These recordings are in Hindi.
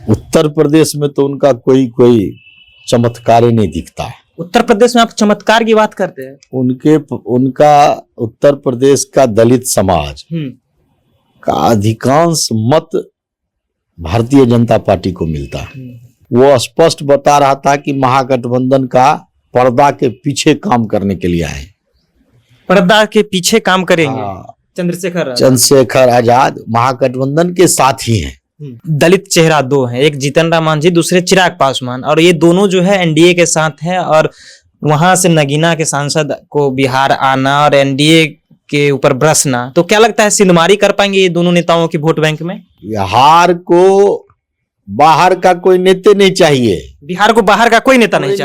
उत्तर प्रदेश में तो उनका कोई कोई चमत्कार ही नहीं दिखता है। उत्तर प्रदेश में आप चमत्कार की बात करते हैं। उनका उत्तर प्रदेश का दलित समाज का अधिकांश मत भारतीय जनता पार्टी को मिलता है। वो स्पष्ट बता रहा था कि महागठबंधन का पर्दा के पीछे काम करने के लिए आए। पर्दा के पीछे काम करेंगे। चंद्रशेखर आजाद महागठबंधन के साथी हैं। दलित चेहरा दो हैं, एक जीतन राम मांझी, दूसरे चिराग पासवान, और ये दोनों जो है एनडीए के साथ हैं। और वहां से नगीना के सांसद को बिहार आना और एनडीए के ऊपर बरसना, तो क्या लगता है सिंधमारी कर पाएंगे ये दोनों नेताओं की वोट बैंक में? बिहार को बाहर का कोई नेता नहीं चाहिए। बिहार को बाहर का कोई नेता नहीं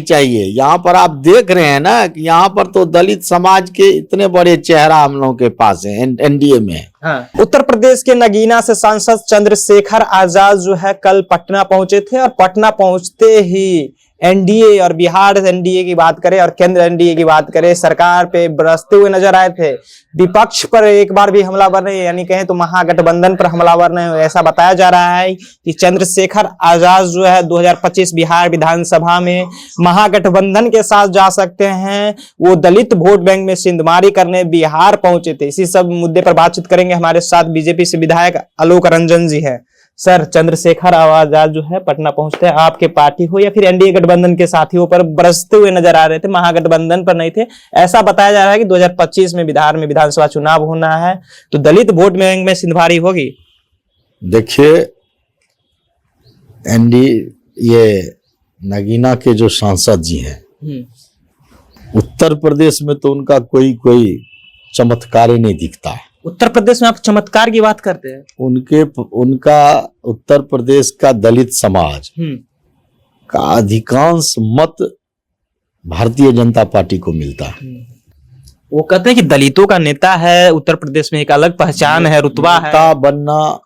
चाहिए। यहाँ पर आप देख रहे हैं ना कि यहाँ पर तो दलित समाज के इतने बड़े चेहरा हम लोगों के पास है एनडीए में। हाँ। उत्तर प्रदेश के नगीना से सांसद चंद्रशेखर आजाद जो है कल पटना पहुंचे थे, और पटना पहुंचते ही एनडीए और बिहार एनडीए की बात करें और केंद्र एनडीए की बात करें, सरकार पे बरसते हुए नजर आए थे। विपक्ष पर एक बार भी हमलावर नहीं, यानी कहें तो महागठबंधन पर हमलावर नहीं। ऐसा बताया जा रहा है कि चंद्रशेखर आजाद जो है 2025 बिहार विधानसभा में महागठबंधन के साथ जा सकते हैं। वो दलित वोट बैंक में सिंधमारी करने बिहार पहुंचे थे। इसी सब मुद्दे पर बातचीत करेंगे। हमारे साथ बीजेपी से विधायक आलोक रंजन जी है। सर, चंद्रशेखर आजाद जो है पटना पहुंचते हैं, आपके पार्टी हो या फिर एनडीए गठबंधन के साथियों पर बरसते हुए नजर आ रहे थे, महागठबंधन पर नहीं थे। ऐसा बताया जा रहा है कि 2025 में बिहार में विधानसभा चुनाव होना है, तो दलित वोट बैंक में सिंधमारी होगी। देखिए, एनडीए ये नगीना के जो सांसद जी हैं, उत्तर प्रदेश में तो उनका कोई कोई चमत्कार ही नहीं दिखता है। उत्तर प्रदेश में आप चमत्कार की बात करते हैं। उनका उत्तर प्रदेश का दलित समाज का अधिकांश मत भारतीय जनता पार्टी को मिलता है। वो कहते हैं कि दलितों का नेता है उत्तर प्रदेश में, एक अलग पहचान है, रुतबा है। नेता बनना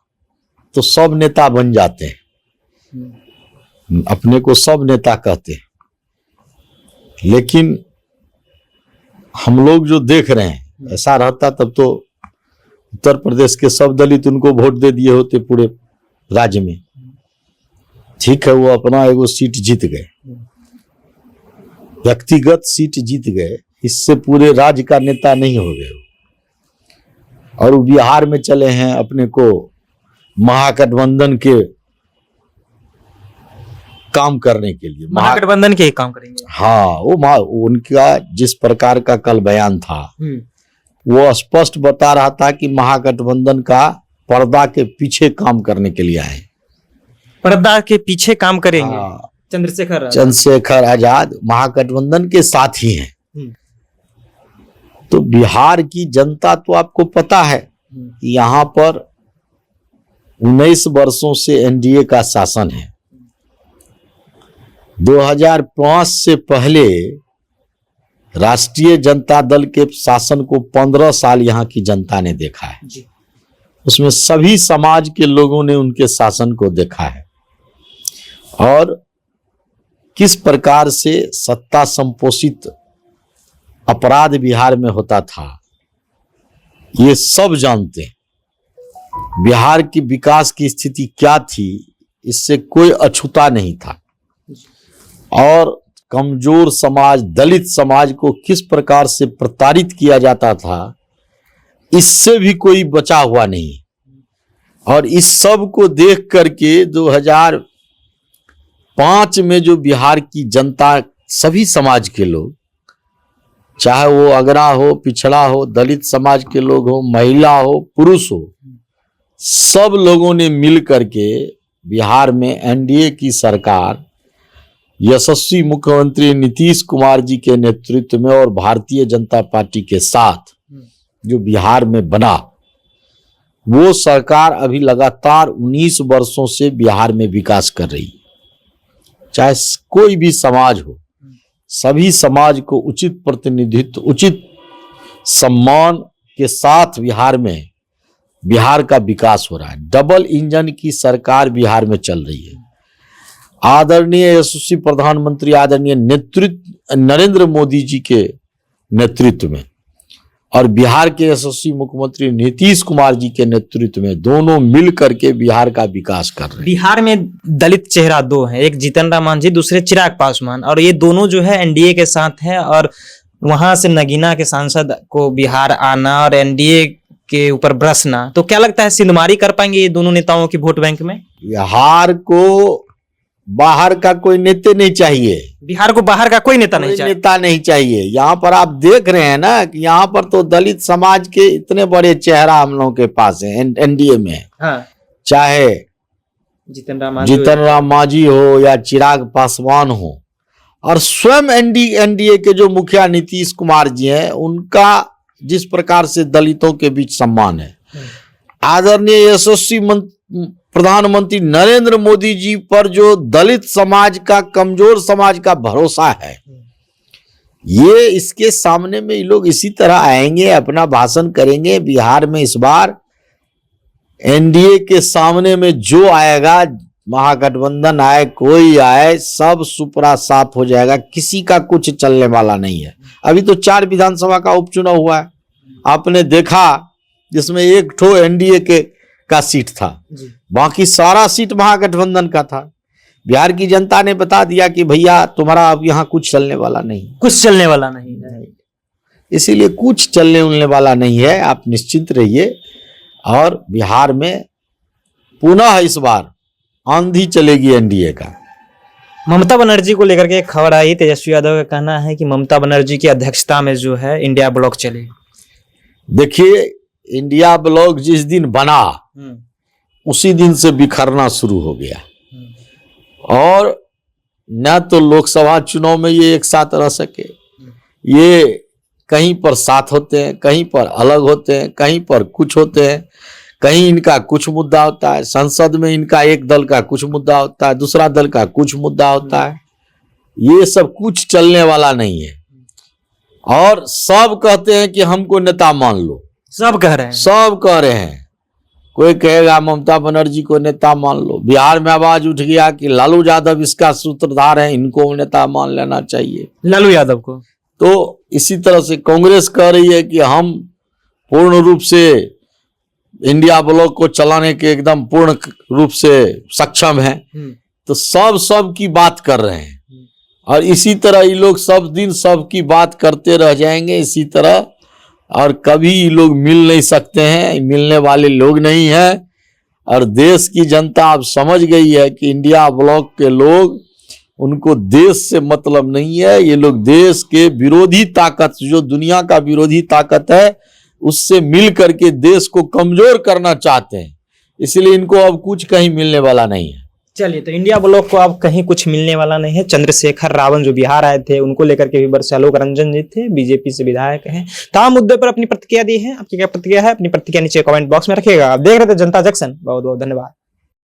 तो सब नेता बन जाते हैं, अपने को सब नेता कहते हैं, लेकिन हम लोग जो देख रहे हैं, ऐसा रहता तब तो उत्तर प्रदेश के सब दलित उनको वोट दे दिए होते पूरे राज्य में। ठीक है, वो अपना एगो सीट जीत गए, व्यक्तिगत सीट जीत गए, इससे पूरे राज्य का नेता नहीं हो गए। और वो बिहार में चले हैं अपने को महागठबंधन के काम करने के लिए। महागठबंधन के काम करेंगे। हाँ, वो उनका जिस प्रकार का कल बयान था, वो स्पष्ट बता रहा था कि महागठबंधन का पर्दा के पीछे काम करने के लिए आए। पर्दा के पीछे काम करेंगे। चंद्रशेखर आजाद महागठबंधन के साथी हैं। तो बिहार की जनता तो आपको पता है कि यहाँ पर 19 वर्षों से एनडीए का शासन है। 2005 से पहले राष्ट्रीय जनता दल के शासन को 15 साल यहाँ की जनता ने देखा है जी। उसमें सभी समाज के लोगों ने उनके शासन को देखा है, और किस प्रकार से सत्ता संपोषित अपराध बिहार में होता था, ये सब जानते हैं। बिहार की विकास की स्थिति क्या थी, इससे कोई अछूता नहीं था। और कमजोर समाज, दलित समाज को किस प्रकार से प्रताड़ित किया जाता था, इससे भी कोई बचा हुआ नहीं। और इस सब को देख करके 2005 में जो बिहार की जनता, सभी समाज के लोग, चाहे वो अगरा हो, पिछड़ा हो, दलित समाज के लोग हो, महिला हो, पुरुष हो, सब लोगों ने मिल करके बिहार में एनडीए की सरकार यशस्वी मुख्यमंत्री नीतीश कुमार जी के नेतृत्व में और भारतीय जनता पार्टी के साथ जो बिहार में बना, वो सरकार अभी लगातार 19 वर्षों से बिहार में विकास कर रही है। चाहे कोई भी समाज हो, सभी समाज को उचित प्रतिनिधित्व, उचित सम्मान के साथ बिहार का विकास हो रहा है। डबल इंजन की सरकार बिहार में चल रही है। आदरणीय यशस्वी प्रधानमंत्री आदरणीय नरेंद्र मोदी जी के नेतृत्व में और बिहार के यशस्वी मुख्यमंत्री नीतीश कुमार जी के नेतृत्व में दोनों मिल करके बिहार का विकास कर रहे हैं। बिहार में दलित चेहरा दो हैं, एक जीतन राम मांझी, दूसरे चिराग पासवान, और ये दोनों जो है एनडीए के साथ हैं। और वहां से नगीना के सांसद को बिहार आना और एनडीए के ऊपर बरसना, तो क्या लगता है सिंधमारी कर पाएंगे ये दोनों नेताओं की वोट बैंक में? बिहार को बाहर का कोई नेता नहीं चाहिए, बिहार को बाहर का कोई नेता नहीं चाहिए। नेता नहीं चाहिए। यहाँ पर आप देख रहे हैं ना कि यहाँ पर तो दलित समाज के इतने बड़े चेहरा हम लोगों के पास है एनडीए में। हाँ। चाहे जीतन राम मांझी हो या चिराग पासवान हो, और स्वयं एनडीए के जो मुखिया नीतीश कुमार जी हैं, उनका जिस प्रकार से दलितों के बीच सम्मान है। आदरणीय यशस्वी प्रधानमंत्री नरेंद्र मोदी जी पर जो दलित समाज का, कमजोर समाज का भरोसा है, ये इसके सामने में ये लोग इसी तरह आएंगे, अपना भाषण करेंगे। बिहार में इस बार एनडीए के सामने में जो आएगा, महागठबंधन आए कोई आए, सब सुपरा साफ हो जाएगा, किसी का कुछ चलने वाला नहीं है। अभी तो 4 विधानसभा का उपचुनाव हुआ है, आपने देखा, जिसमें एक ठो एनडीए का सीट था, बाकी सारा सीट महागठबंधन का था। बिहार की जनता ने बता दिया कि भैया तुम्हारा अब यहाँ कुछ चलने वाला नहीं, कुछ चलने वाला नहीं है। इसीलिए कुछ चलने उलने वाला नहीं है, आप निश्चिंत रहिए। और बिहार में पुनः इस बार आंधी चलेगी एनडीए का। ममता बनर्जी को लेकर के एक खबर आई, तेजस्वी यादव का कहना है कि ममता बनर्जी की अध्यक्षता में जो है इंडिया ब्लॉक चले। देखिए, इंडिया ब्लॉक जिस दिन बना उसी दिन से बिखरना शुरू हो गया, और न तो लोकसभा चुनाव में ये एक साथ रह सके, ये कहीं पर साथ होते हैं, कहीं पर अलग होते हैं, कहीं पर कुछ होते हैं, कहीं इनका कुछ मुद्दा होता है, संसद में इनका एक दल का कुछ मुद्दा होता है, दूसरा दल का कुछ मुद्दा होता है। ये सब कुछ चलने वाला नहीं है। और सब कहते हैं कि हमको नेता मान लो, सब कह रहे हैं, सब कह रहे हैं। कोई कहेगा ममता बनर्जी को नेता मान लो। बिहार में आवाज उठ गया कि लालू यादव इसका सूत्रधार है, इनको नेता मान लेना चाहिए, लालू यादव को। तो इसी तरह से कांग्रेस कह रही है कि हम पूर्ण रूप से इंडिया ब्लॉक को चलाने के एकदम पूर्ण रूप से सक्षम है। तो सब की बात कर रहे हैं, और इसी तरह ये लोग सब दिन सब की बात करते रह जाएंगे इसी तरह, और कभी ये लोग मिल नहीं सकते हैं, मिलने वाले लोग नहीं हैं। और देश की जनता अब समझ गई है कि इंडिया ब्लॉक के लोग, उनको देश से मतलब नहीं है, ये लोग देश के विरोधी ताकत, जो दुनिया का विरोधी ताकत है, उससे मिल करके देश को कमजोर करना चाहते हैं। इसलिए इनको अब कुछ कहीं मिलने वाला नहीं है। चलिए, तो इंडिया ब्लॉक को अब कहीं कुछ मिलने वाला नहीं है। चंद्रशेखर रावण जो बिहार आए थे, उनको लेकर के भी वर्षालोक रंजन जी थे, बीजेपी से विधायक हैं, तमाम मुद्दे पर अपनी प्रतिक्रिया दी है। आपकी क्या प्रतिक्रिया है? अपनी प्रतिक्रिया नीचे कमेंट बॉक्स में रखिएगा। आप देख रहे थे जनता जंक्शन। बहुत बहुत धन्यवाद।